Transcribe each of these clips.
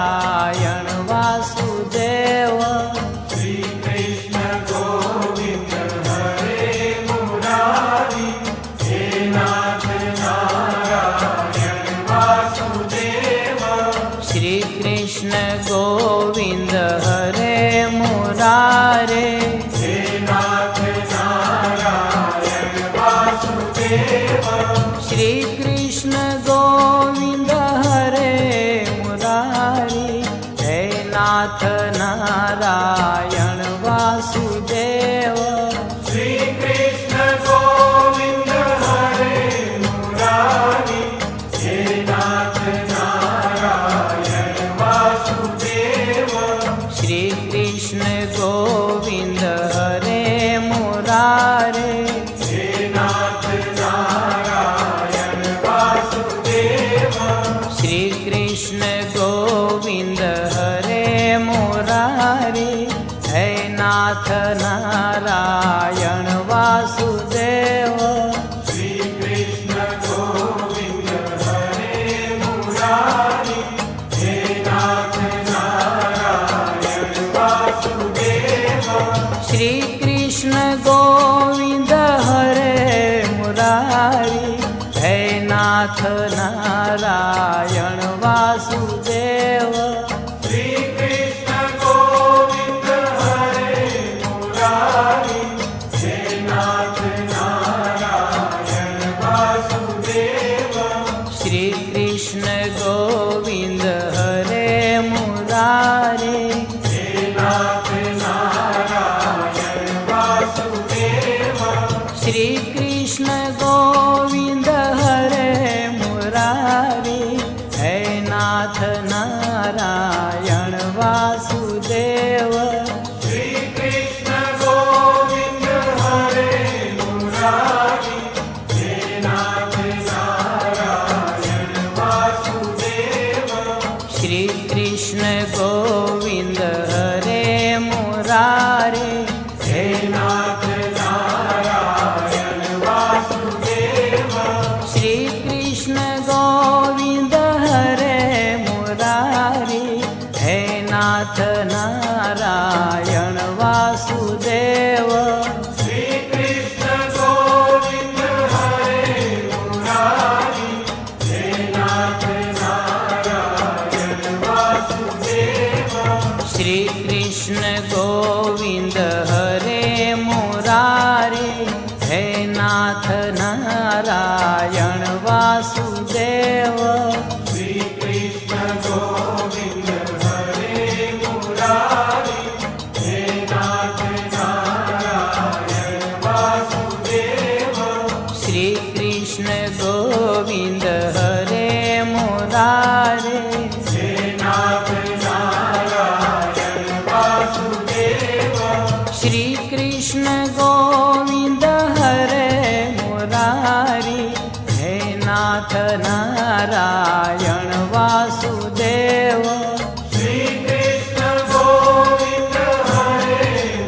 નારાયણ વાસુદેવ શ્રી કૃષ્ણ ગોવિંદ હરે મુરારી હે નાથ નારાયણ વાસુદેવ શ્રી કૃષ્ણ ગોવિંદ હરે મુરારે હે નાથ નારાયણ વાસુદેવ શ્રી કૃષ્ણ ગોવિંદ હરે મુરારી હે નાથ નારાયણ વાસુદેવ શ્રી કૃષ્ણ ગોવિંદ હરે મુરારી હે નાથ નારાયણ વાસુદેવ શ્રી કૃષ્ણ ગોવિંદ હરે મુરારે હે નાથ નારાયણ વાસુદેવ શ્રી કૃષ્ણ ગોવિંદ હરે મુરારી હે નાથ નારાયણ વાસુદેવ શ્રી કૃષ્ણ ગોવિંદ હરે મુરારી હે નાથ નારાયણ વાસુદેવ શ્રી કૃષ્ણ ગોવિંદ હરે મુરારી હે નાથ નારાયણ વાસુદેવ શ્રી કૃષ્ણ ગોવિંદ હરે મુરારી હે નાથ નારાયણ વાસુદેવ શ્રી કૃષ્ણ ગોવિંદ હરે મુરારે હે નાથ નારાયણ વાસુદેવ શ્રી કૃષ્ણ ગોવિંદ હરે મુરારી હે નાથ નારાયણ વાસુદેવ શ્રી કૃષ્ણ ગોવિંદ હરે મુરારી હે નાથ નારાયણ વાસુદેવ શ્રી કૃષ્ણ ગોવિંદ હરે મુરારે હે નાથ નારાયણ વાસુદેવ શ્રી કૃષ્ણ ગોવિંદ હરે મુરારી હે નાથ નારાયણ વાસુદેવ શ્રી કૃષ્ણ ગોવિંદ હરે મુરારી હે નાથ નારાયણ વાસુદેવ શ્રી કૃષ્ણ ગોવિંદ હરે મુરારે હે નાથ નારાયણ વાસુદેવ શ્રી કૃષ્ણ ગોવિંદ હરે મુરારી હે નાથ નારાયણ વાસુદેવ શ્રી કૃષ્ણ ગોવિંદ હરે મુરારે હે નાથ નારાયણ વાસુદેવ શ્રી કૃષ્ણ ગોવિંદ હરે મુરારી હે નાથ નારાયણ વાસુદેવ શ્રી કૃષ્ણ ગોવિંદ હરે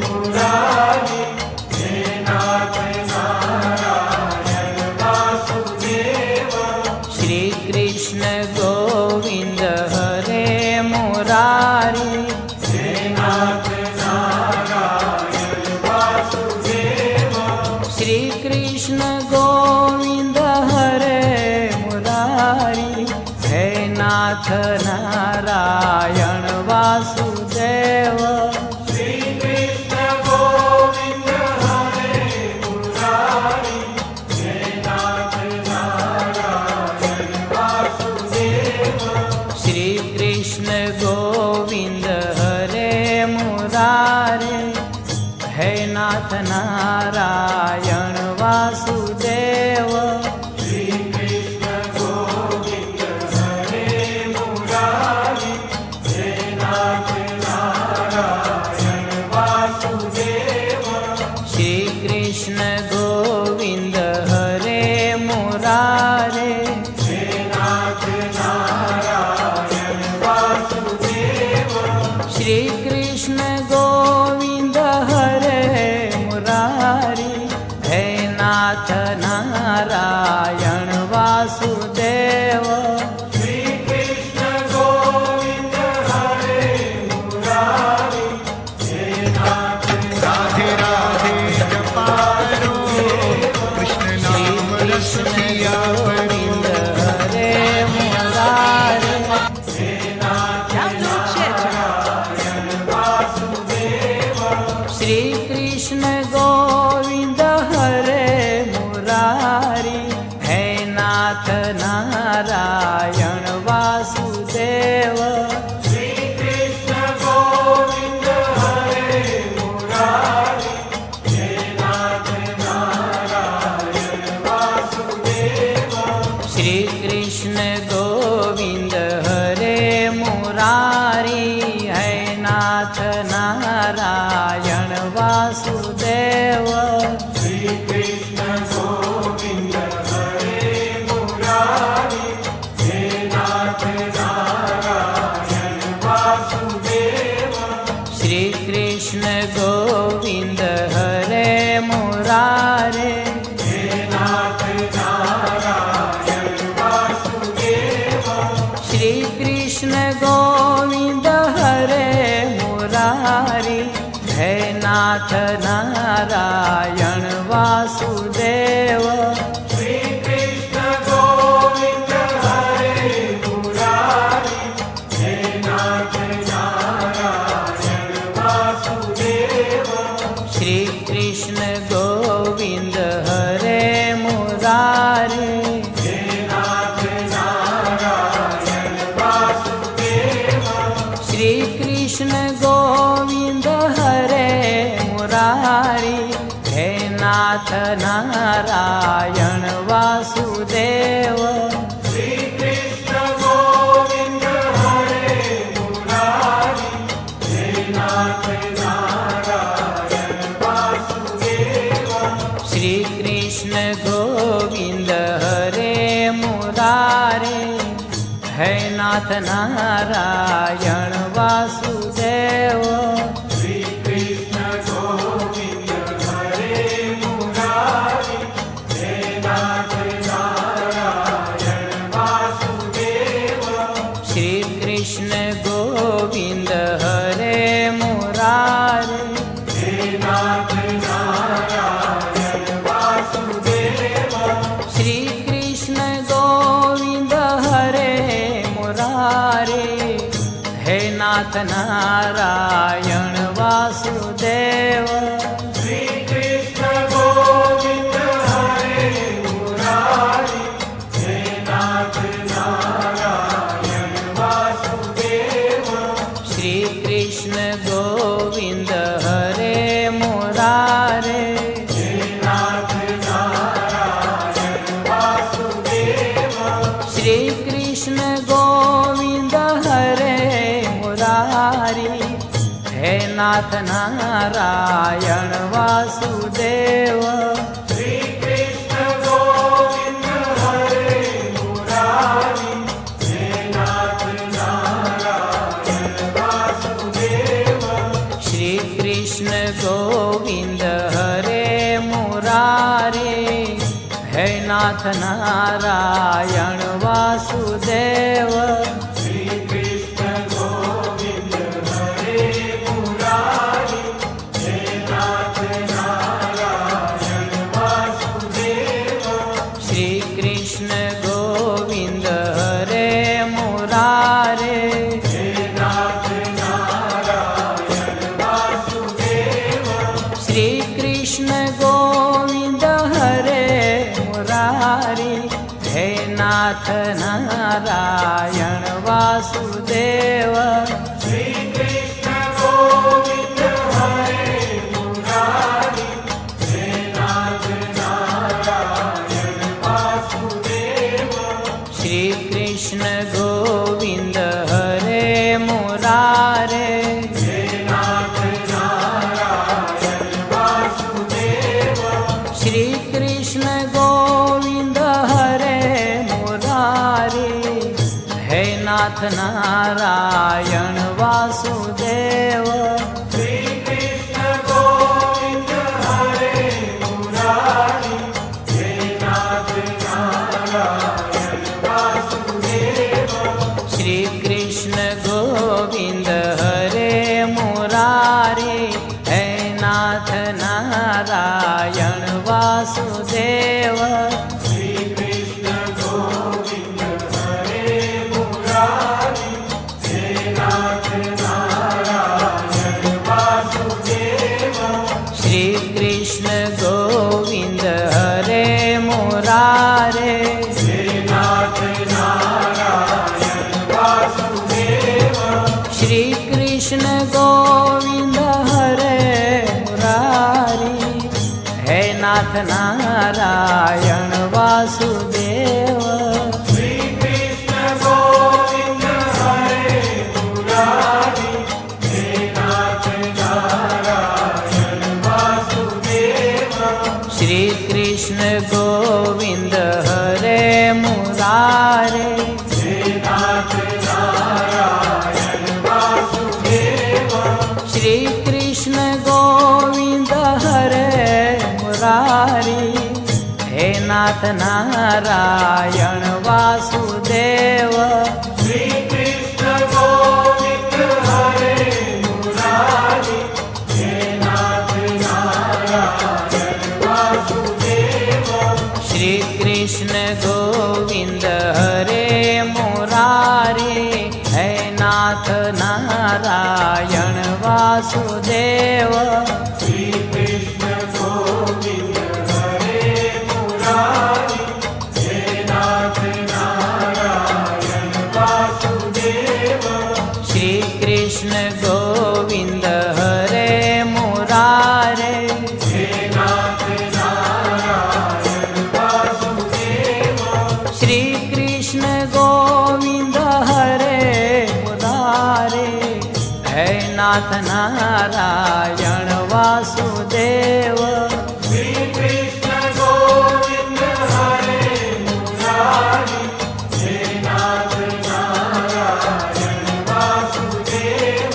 મુરારી હે નાથ નારાયણ વાસુદેવ શ્રી કૃષ્ણ ગોવિંદ હરે મુરારી હે નાથ નારાયણ વાસુદેવ શ્રી કૃષ્ણ ગોવિંદ હરે મુરારી હે નાથ નારાયણ વાસુદેવ શ્રી કૃષ્ણ ગોવિંદ હરે મુરારી હે નાથ નારાયણ વાસુદેવ શ્રી કૃષ્ણ ગોવિંદ હરે મુરારે હે નાથ નારાયણ વાસુદેવ શ્રી કૃષ્ણ ગોવિંદ હરે મુરારી હે નાથ નારાયણ વાસુદેવ શ્રી કૃષ્ણ ગોવિંદ હરે મુરારે હે નાથ નારાયણ વાસુદેવ શ્રી કૃષ્ણ ગોવિંદ હરે મુરારી હે નાથ નારાયણ વાસુદેવ શ્રી કૃષ્ણ ગોવિંદ હરે मुरारी है नाथ नारायण वासुदेव श्री कृष्ण गोविंद हरे मुरारी हे नाथ नारायण वासुदेव श्री कृष्ण गोविंद हरे मुरारे हे नाथ नारायण वासुदेव श्री कृष्ण गोविंद हरे मुरारी है नाथ नारायण वासुदेव श्री कृष्ण गोविंद हरे मुरारी हे नाथ नारायण वासुदेव श्री कृष्ण गोविंद हरे मुरारे हे नाथ नारायण वासुदेव श्री कृष्ण गोविंद हरे मुरारी हे नाथ नारायण वासुदेव श्री कृष्ण गोविंद हरे मुरारी हे नाथ नारायण वासुदेव श्री कृष्ण गोविंद हरे मुरारे है नाथ नारायण वासुदेव श्री कृष्ण गोविंद हरे मुरारी हे नाथ नारायण वासुदेव श्री कृष्ण गोविंद हरे मुरारे हे नाथ नारायण वासुदेव श्री कृष्ण गोविंद हरे मुरारे हे नाथ नारायण वासुदेव श्री कृष्ण गोविंद हरे मुरारी हे नाथ नारायण वासुदेव श्री कृष्ण गोविंद हरे मुरारे हे नाथ नारायण वासुदेव श्री कृष्ण गोविंद हरे मुरारी हे नाथ नारायण वासुदेव श्री कृष्ण गोविंद हरे मुरारी हे नाथ नारायण वासुदेव श्री कृष्ण गोविंद हरे मुरारे हे नाथ नारायण वासुदेव श्री कृष्ण गोविंद हरे मुरारी हे नाथ नारायण वासुदेव श्री कृष्ण गोविंद हरे मुरारे हे नाथ नारायण वासुदेव श्री कृष्ण गोविंद हरे मुरारी हे नाथ नारायण वासुदेव श्री कृष्ण गोविंद हरे मुरारी हे नाथ नारायण वासुदेव श्री कृष्ण गोविंद हरे मुरारे हे नाथ नारायण वासुदेव श्री कृष्ण गोविंद हरे मुरारी हे नाथ नारायण वासुदेव श्री कृष्ण गोविंद हरे मुरारी हे नाथ नारायण वासुदेव श्री कृष्ण गोविंद हरे मुरारी हे नाथ नारायण वासुदेव श्री कृष्ण गोविंद हरे मुरारी हे नाथ नारायण वासुदेव श्री कृष्ण गोविंद हरे मुरारे हे नाथ नारायण वासुदेव श्री कृष्ण गोविंद हरे मुरारी हे नाथ नारायण वासुदेव श्री कृष्ण गोविंद हरे નાથ નારાયણ વાસુદેવ શ્રી કૃષ્ણ ગોવિંદ હરે મુરારી હે નાથ નારાયણ વાસુદેવ શ્રી કૃષ્ણ ગોવિંદ હરે મુરારી હે નાથ નારાયણ વાસુદેવ શ્રી કૃષ્ણ ગોવિંદ હરે મુરારી હે નાથ નારાયણ વાસુદેવ શ્રી કૃષ્ણ ગોવિંદ હરે મુરારે હે નાથ નારાયણ વાસુદેવ શ્રી કૃષ્ણ ગોવિંદ હરે મુરારે હે નાથ નારાયણ વાસુદેવ શ્રી કૃષ્ણ ગોવિંદ હરે મુરારી હે નાથ નારાયણ વાસુદેવ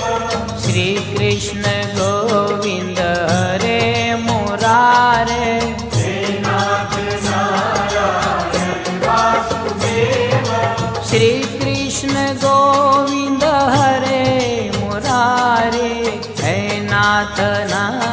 શ્રી કૃષ્ણ ગોવિંદ હરે મુરારે હે નાથ નારાયણ વાસુદેવ શ્રી કૃષ્ણ ગોવિંદ હરે મુરારે હે નાથ નારાયણ